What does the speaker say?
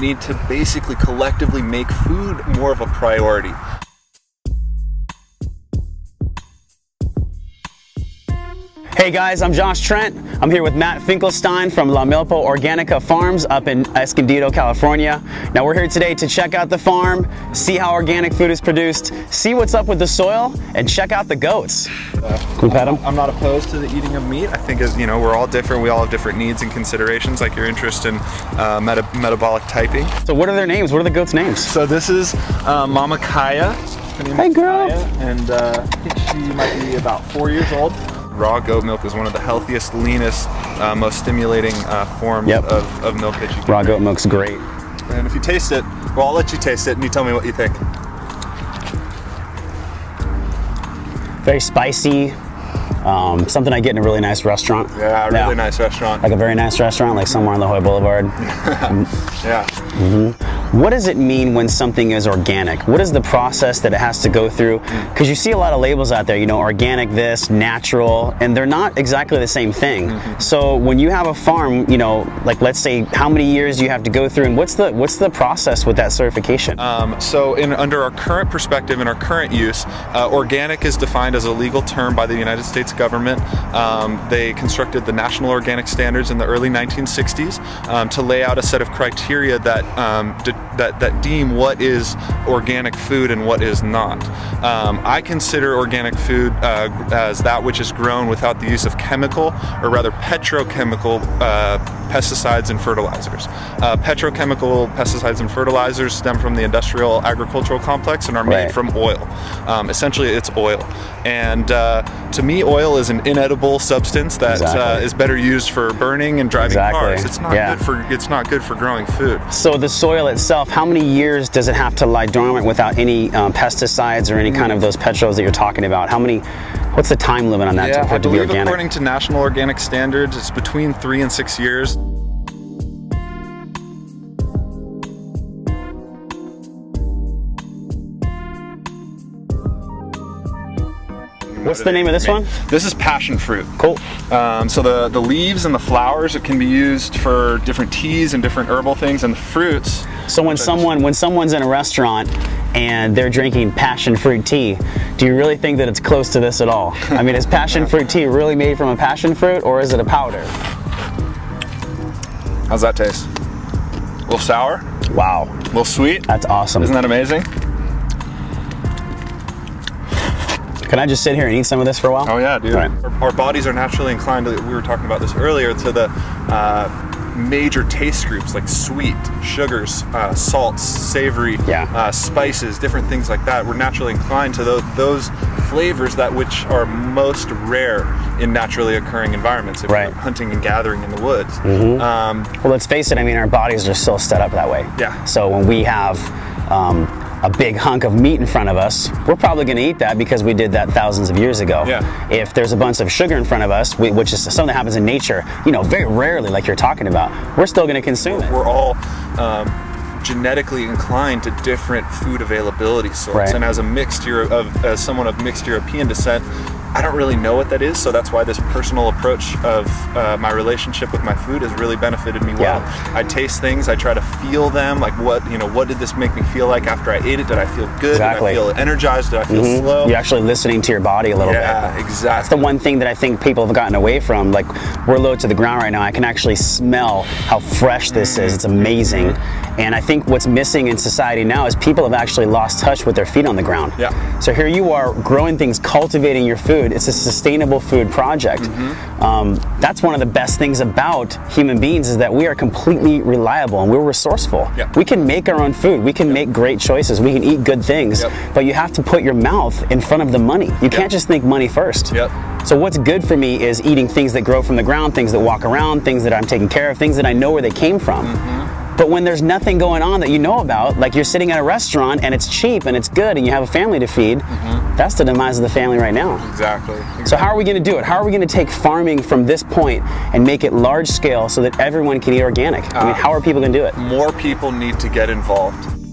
need to basically collectively make food more of a priority. Hey guys, I'm Josh Trent. I'm here with Matt Finkelstein from La Milpa Organica Farms up in Escondido, California. Now we're here today to check out the farm, see how organic food is produced, see what's up with the soil, and check out the goats. Can we pet them? I'm not opposed to the eating of meat. I think, as you know, we're all different. We all have different needs and considerations, like your interest in metabolic typing. So what are their names? What are the goats' names? So this is Mama Kaya. Hey girl. Kaya, and I think she might be about 4 years old. Raw goat milk is one of the healthiest, leanest, most stimulating forms of milk that you can Raw drink. goat milk's great. And if you taste it, well, I'll let you taste it and you tell me what you think. Very spicy. Something I get in a really nice restaurant. Yeah, a really nice restaurant. Like a very nice restaurant, like somewhere on La Jolla Boulevard. Yeah. What does it mean when something is organic? What is the process that it has to go through? Because you see a lot of labels out there, you know, organic this, natural, and they're not exactly the same thing. So when you have a farm, you know, like let's say how many years you have to go through, and what's the process with that certification? So under our current perspective and our current use, organic is defined as a legal term by the United States government. They constructed the National Organic Standards in the early 1960s to lay out a set of criteria that that deem what is organic food and what is not. I consider organic food as that which is grown without the use of chemical, or rather petrochemical, pesticides and fertilizers. Petrochemical pesticides and fertilizers stem from the industrial agricultural complex and are made from oil. Essentially, it's oil. And to me, oil is an inedible substance that is better used for burning and driving cars. It's not good for growing food. So the soil itself, how many years does it have to lie dormant without any pesticides or any kind of those petros that you're talking about? What's the time limit on that for it to be organic? According to National Organic Standards, it's between 3 and 6 years. What's the name of this one? This is passion fruit. Cool. So the leaves and the flowers, it can be used for different teas and different herbal things, and the fruits. So when someone's in a restaurant and they're drinking passion fruit tea, do you really think that it's close to this at all? I mean, is passion fruit tea really made from a passion fruit, or is it a powder? How's that taste? A little sour? Wow. A little sweet? That's awesome. Isn't that amazing? Can I just sit here and eat some of this for a while? Oh yeah, dude. Right. Our bodies are naturally inclined to, we were talking about this earlier, to the major taste groups like sweet, sugars, salts, savory, spices, different things like that. We're naturally inclined to those flavors that which are most rare in naturally occurring environments, if you're hunting and gathering in the woods. Well, let's face it, I mean, our bodies are still set up that way. Yeah. So when we have a big hunk of meat in front of us, we're probably going to eat that because we did that thousands of years ago. Yeah. If there's a bunch of sugar in front of us, which is something that happens in nature, you know, very rarely, like you're talking about, we're still going to consume it. We're all genetically inclined to different food availability sorts, and as someone of mixed European descent, I don't really know what that is, so that's why this personal approach of my relationship with my food has really benefited me well. I taste things, I try to feel them, like what did this make me feel like after I ate it? Did I feel good? Did I feel energized? Did I feel slow? You're actually listening to your body a little bit. Yeah, exactly. That's the one thing that I think people have gotten away from. Like, we're low to the ground right now. I can actually smell how fresh this is. It's amazing. And I think what's missing in society now is people have actually lost touch with their feet on the ground. Yeah. So here you are growing things, cultivating your food. It's a sustainable food project. That's one of the best things about human beings, is that we are completely reliable and we're resourceful. We can make our own food. We can make great choices. We can eat good things, but you have to put your mouth in front of the money. You can't just think money first. So what's good for me is eating things that grow from the ground, things that walk around, things that I'm taking care of, things that I know where they came from. But when there's nothing going on that you know about, like you're sitting at a restaurant and it's cheap and it's good and you have a family to feed, that's the demise of the family right now. Exactly. So how are we going to do it? How are we going to take farming from this point and make it large scale so that everyone can eat organic? I mean, how are people going to do it? More people need to get involved.